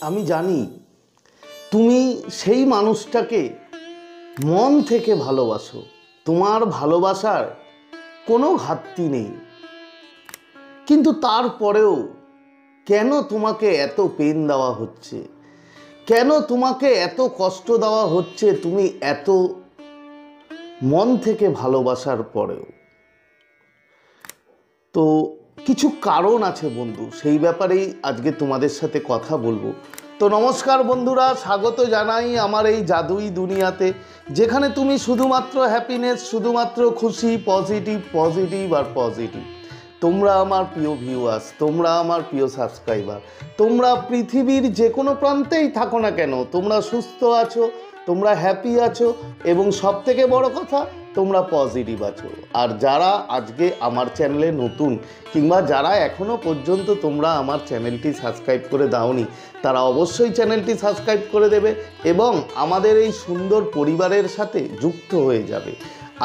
আমি জানি তুমি সেই মানুষটাকে মন থেকে ভালোবাসো, তোমার ভালোবাসার কোনো ঘাটতি নেই, কিন্তু তারপরেও কেন তোমাকে এত পেন দেওয়া হচ্ছে, কেন তোমাকে এত কষ্ট দেওয়া হচ্ছে তুমি এত মন থেকে ভালোবাসার পরেও? তো কিছু কারণ আছে বন্ধু, সেই ব্যাপারেই আজকে তোমাদের সাথে কথা বলবো। তো নমস্কার বন্ধুরা, স্বাগত জানাই আমার এই জাদুই দুনিয়াতে, যেখানে তুমি শুধুমাত্র হ্যাপিনেস, শুধুমাত্র খুশি, পজিটিভ আর পজিটিভ। তোমরা আমার প্রিয় ভিউয়ার্স, তোমরা আমার প্রিয় সাবস্ক্রাইবার, তোমরা পৃথিবীর যে কোনো প্রান্তেই থাকো না কেন, তোমরা সুস্থ আছো, তোমরা হ্যাপি আছো, এবং সবথেকে বড় কথা তোমরা পজিটিভ আছো। আর যারা আজকে আমার চ্যানেলে নতুন, কিংবা যারা এখনও পর্যন্ত তোমরা আমার চ্যানেলটি সাবস্ক্রাইব করে দাওনি, তারা অবশ্যই চ্যানেলটি সাবস্ক্রাইব করে দেবে এবং আমাদের এই সুন্দর পরিবারের সাথে যুক্ত হয়ে যাবে।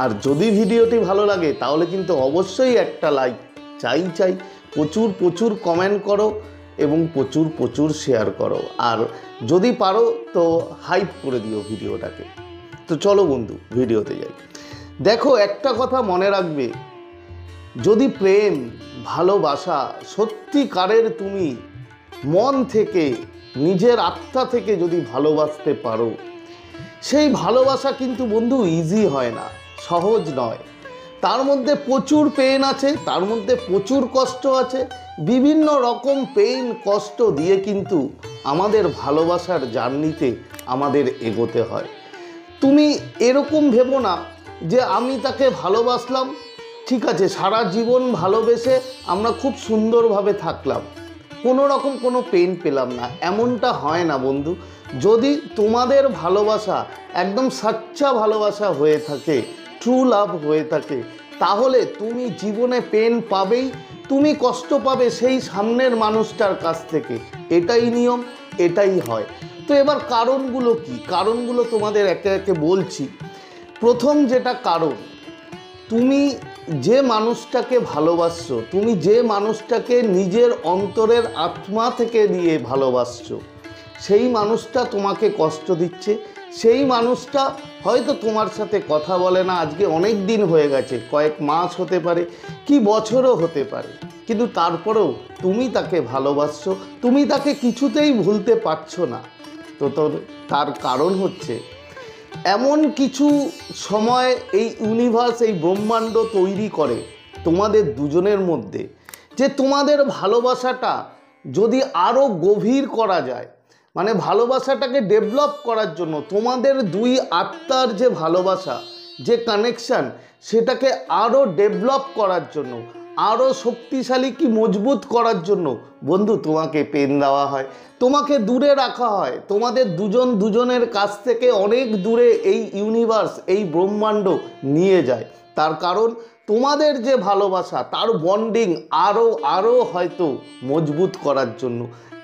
আর যদি ভিডিওটি ভালো লাগে তাহলে কিন্তু অবশ্যই একটা লাইক চাই, প্রচুর কমেন্ট করো এবং প্রচুর শেয়ার করো, আর যদি পারো তো হাইপ করে দিও ভিডিওটাকে। তো চলো বন্ধু ভিডিওতে যাই। দেখো, একটা কথা মনে রাখবে, যদি প্রেম ভালোবাসা সত্যিকারের তুমি মন থেকে, নিজের আত্মা থেকে যদি ভালোবাসতে পারো, সেই ভালোবাসা কিন্তু বন্ধু ইজি হয় না, সহজ নয়। তার মধ্যে প্রচুর পেইন আছে, তার মধ্যে প্রচুর কষ্ট আছে, বিভিন্ন রকম পেইন কষ্ট দিয়ে কিন্তু আমাদের ভালোবাসার জার্নিতে আমাদের এগোতে হয়। তুমি এরকম ভেবো না যে আমি তাকে ভালোবাসলাম, ঠিক আছে, সারা জীবন ভালোবেসে আমরা খুব সুন্দরভাবে থাকলাম, কোনো রকম কোনো পেইন পেলাম না, এমনটা হয় না বন্ধু। যদি তোমাদের ভালোবাসা একদম সাচ্চা ভালোবাসা হয়ে থাকে, ট্রু লাভ হয়ে থাকে, তাহলে তুমি জীবনে পেন পাবেই, তুমি কষ্ট পাবে সেই সামনের মানুষটার কাছ থেকে। এটাই নিয়ম, এটাই হয়। তো এবার কারণগুলো কি, কারণগুলো তোমাদের একে একে বলছি। প্রথম যেটা কারণ, তুমি যে মানুষটাকে ভালোবাসছো, তুমি যে মানুষটাকে নিজের অন্তরের আত্মা থেকে দিয়ে ভালোবাসছো, সেই মানুষটা তোমাকে কষ্ট দিচ্ছে। সেই মানুষটা হয়তো তোমার সাথে কথা বলে না, আজকে অনেক দিন হয়ে গেছে, কয়েক মাস হতে পারে, কি বছরও হতে পারে, কিন্তু তারপরেও তুমি তাকে ভালোবাসছো, তুমি তাকে কিছুতেই ভুলতে পারছো না। তো তার কারণ হচ্ছে, এমন কিছু সময় এই ইউনিভার্স, এই ব্রহ্মাণ্ড তৈরি করে তোমাদের দুজনের মধ্যে, যে তোমাদের ভালোবাসাটা যদি আরও গভীর করা যায়, মানে ভালোবাসাটাকে ডেভেলপ করার জন্য, তোমাদের দুই আত্মার যে ভালোবাসা, যে কানেকশান, সেটাকে আরও ডেভেলপ করার জন্য, আরও শক্তিশালী কি মজবুত করার জন্য বন্ধু তোমাকে পেন দেওয়া হয়, তোমাকে দূরে রাখা হয়, তোমাদের দুজনের কাছ থেকে অনেক দূরে এই ইউনিভার্স, এই ব্রহ্মাণ্ড নিয়ে যায়। তার কারণ তোমাদের যে ভালোবাসা, তার বন্ডিং আরও হয়তো মজবুত করার জন্য।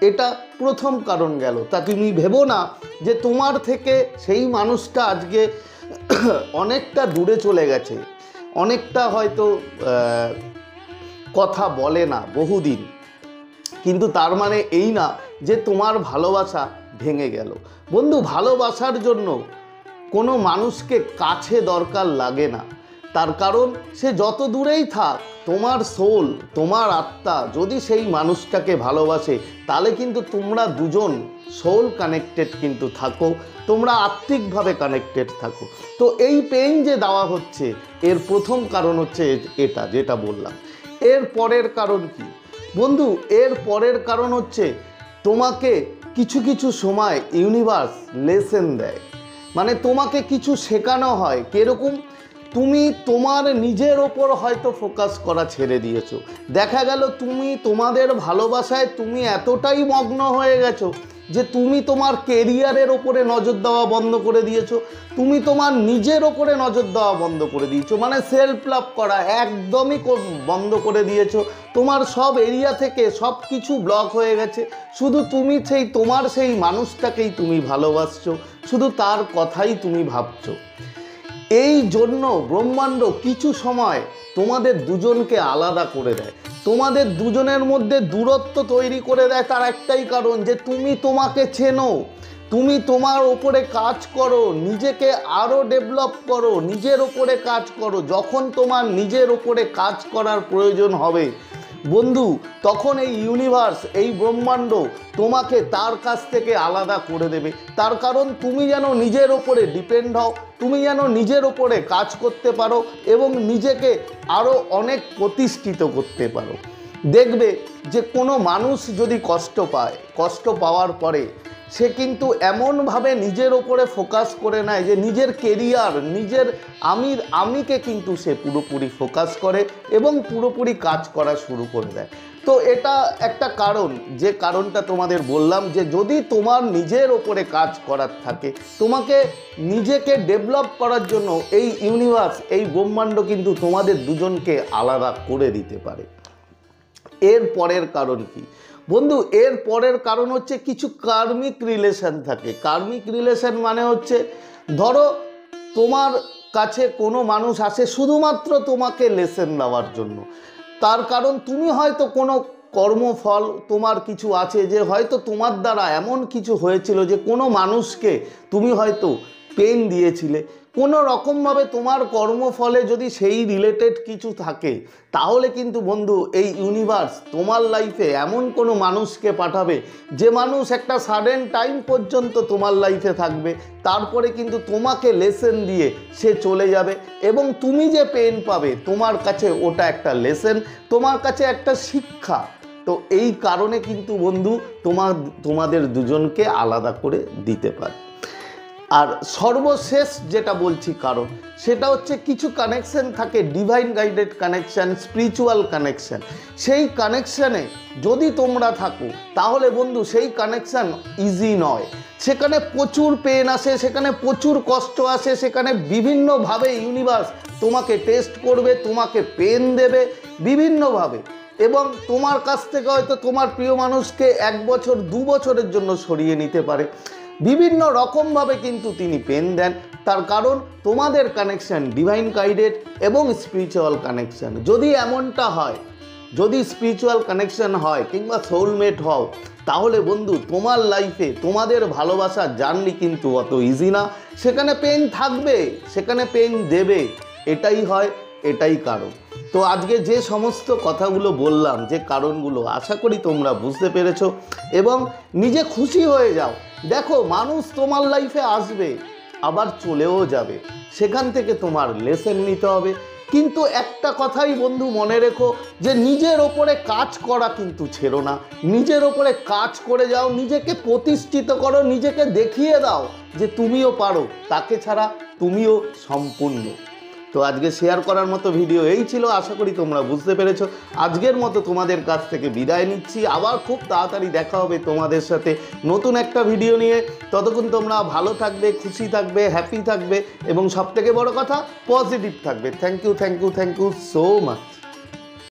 এটা প্রথম কারণ গেল। তা তুমি ভেবো না যে তোমার থেকে সেই মানুষটা আজকে অনেকটা দূরে চলে গেছে, অনেকটা হয়তো কথা বলে না বহুদিন, কিন্তু তার মানে এই না যে তোমার ভালোবাসা ভেঙে গেল। বন্ধু, ভালোবাসার জন্য কোনো মানুষকে কাছে দরকার লাগে না। তার কারণ সে যত দূরেই থাক, তোমার সোল, তোমার আত্মা যদি সেই মানুষটাকে ভালোবাসে, তাহলে কিন্তু তোমরা দুজন সোল কানেক্টেড কিন্তু থাকো, তোমরা আত্মিকভাবে কানেক্টেড থাকো। তো এই পেইন যে দেওয়া হচ্ছে, এর প্রথম কারণ হচ্ছে এটা যেটা বললাম। এর পরের কারণ কি বন্ধু? এর পরের কারণ হচ্ছে, তোমাকে কিছু সময় ইউনিভার্স লেসেন দেয়, মানে তোমাকে কিছু শেখানো হয়। কিরকম? তুমি তোমার নিজের ওপর হয়তো ফোকাস করা ছেড়ে দিয়েছো। দেখা গেল তুমি তোমাদের ভালোবাসায় তুমি এতটাই মগ্ন হয়ে গেছো যে তুমি তোমার কেরিয়ারের ওপরে নজর দেওয়া বন্ধ করে দিয়েছো, তুমি তোমার নিজের ওপরে নজর দেওয়া বন্ধ করে দিয়েছো, মানে সেলফ লাভ করা একদমই বন্ধ করে দিয়েছো। তোমার সব এরিয়া থেকে সব কিছু ব্লক হয়ে গেছে, শুধু তুমি তোমার সেই মানুষটাকেই তুমি ভালোবাসছো, শুধু তার কথাই তুমি ভাবছো। এই জন্য ব্রহ্মাণ্ড কিছু সময় তোমাদের দুজনকে আলাদা করে দেয়। তোমাদের দুজনের মধ্যে দূরত্ব তৈরি করে দেয় তার একটাই কারণ, যে তুমি তোমাকে চেনো, তুমি তোমার ওপরে কাজ করো, নিজেকে আরও ডেভেলপ করো, নিজের ওপরে কাজ করো। যখন তোমার নিজের ওপরে কাজ করার প্রয়োজন হবে বন্ধু, তখন এই ইউনিভার্স, এই ব্রহ্মাণ্ড তোমাকে তার কাছ থেকে আলাদা করে দেবে। তার কারণ তুমি যেন নিজের ওপরে ডিপেন্ড হও, তুমি যেন নিজের ওপরে কাজ করতে পারো এবং নিজেকে আরও অনেক প্রতিষ্ঠিত করতে পারো। দেখবে যে কোনো মানুষ যদি কষ্ট পায়, কষ্ট পাওয়ার পরে সে কিন্তু এমনভাবে নিজের ওপরে ফোকাস করে নেয় যে নিজের কেরিয়ার, নিজের আমিকে কিন্তু সে পুরোপুরি ফোকাস করে এবং পুরোপুরি কাজ করা শুরু করে দেয়। তো এটা একটা কারণ, যে কারণটা তোমাদের বললাম, যে যদি তোমার নিজের ওপরে কাজ করার থাকে, তোমাকে নিজেকে ডেভেলপ করার জন্য এই ইউনিভার্স, এই ব্রহ্মাণ্ড কিন্তু তোমাদের দুজনকে আলাদা করে দিতে পারে। এর পরের কারণ কি বন্ধু? এর পরের কারণ হচ্ছে কিছু কার্মিক রিলেশন থাকে। কার্মিক রিলেশন মানে হচ্ছে, ধরো তোমার কাছে কোনো মানুষ আসে শুধুমাত্র তোমাকে লেসন দেওয়ার জন্য। তার কারণ তুমি হয়তো কোনো কর্মফল তোমার কিছু আছে, যে হয়তো তোমার দ্বারা এমন কিছু হয়েছিল যে কোনো মানুষকে তুমি হয়তো পেন দিয়েছিলে কোনো রকমভাবে। তোমার কর্মফলে যদি সেই রিলেটেড কিছু থাকে, তাহলে কিন্তু বন্ধু এই ইউনিভার্স তোমার লাইফে এমন কোনো মানুষকে পাঠাবে, যে মানুষ একটা সাডেন টাইম পর্যন্ত তোমার লাইফে থাকবে, তারপরে কিন্তু তোমাকে লেসন দিয়ে সে চলে যাবে এবং তুমি যে পেন পাবে তোমার কাছে ওটা একটা লেসন, তোমার কাছে একটা শিক্ষা। তো এই কারণে কিন্তু বন্ধু তোমাদের দুজনকে আলাদা করে দিতে পারে। আর সর্বশেষ যেটা বলছি কারণ, সেটা হচ্ছে কিছু কানেকশন থাকে, divine guided connection, spiritual connection. সেই কানেকশানে যদি তোমরা থাকো, তাহলে বন্ধু সেই কানেকশান ইজি নয়। সেখানে প্রচুর পেন আসে, সেখানে প্রচুর কষ্ট আসে, সেখানে বিভিন্নভাবে ইউনিভার্স তোমাকে টেস্ট করবে, তোমাকে পেন দেবে বিভিন্নভাবে, এবং তোমার কাছ থেকে হয়তো তোমার প্রিয় মানুষকে 1 বছর 2 বছরের জন্য সরিয়ে নিতে পারে। বিভিন্ন রকমভাবে কিন্তু তিনি পেন দেন। তার কারণ তোমাদের কানেকশান ডিভাইন গাইডেড এবং স্পিরিচুয়াল কানেকশান। যদি এমনটা হয়, যদি স্পিরিচুয়াল কানেকশান হয় কিংবা সোলমেট হও, তাহলে বন্ধু তোমার লাইফে তোমাদের ভালোবাসার জার্নি কিন্তু অত ইজি না। সেখানে পেন থাকবে, সেখানে পেন দেবে, এটাই হয়, এটাই কারণ। তো আজকে যে সমস্ত কথাগুলো বললাম, যে কারণগুলো, আশা করি তোমরা বুঝতে পেরেছো এবং নিজে খুশি হয়ে যাও। দেখো, মানুষ তোমার লাইফে আসবে, আবার চলেও যাবে, সেখান থেকে তোমার লেসন নিতে হবে। কিন্তু একটা কথাই বন্ধু মনে রেখো, যে নিজের ওপরে কাজ করা কিন্তু ছেড়ো না। নিজের ওপরে কাজ করে যাও, নিজেকে প্রতিষ্ঠিত করো, নিজেকে দেখিয়ে দাও যে তুমিও পারো, তাকে ছাড়া তুমিও সম্পূর্ণ। তো আজকে শেয়ার করার মতো ভিডিও এই ছিল। আশা করি তোমরা বুঝতে পেরেছো। আজকের মতো তোমাদের কাছ থেকে বিদায় নিচ্ছি। আবার খুব তাড়াতাড়ি দেখা হবে তোমাদের সাথে নতুন একটা ভিডিও নিয়ে। ততক্ষণ তোমরা ভালো থাকবে, খুশি থাকবে, হ্যাপি থাকবে এবং সবথেকে বড় কথা পজিটিভ থাকবে। Thank you so much.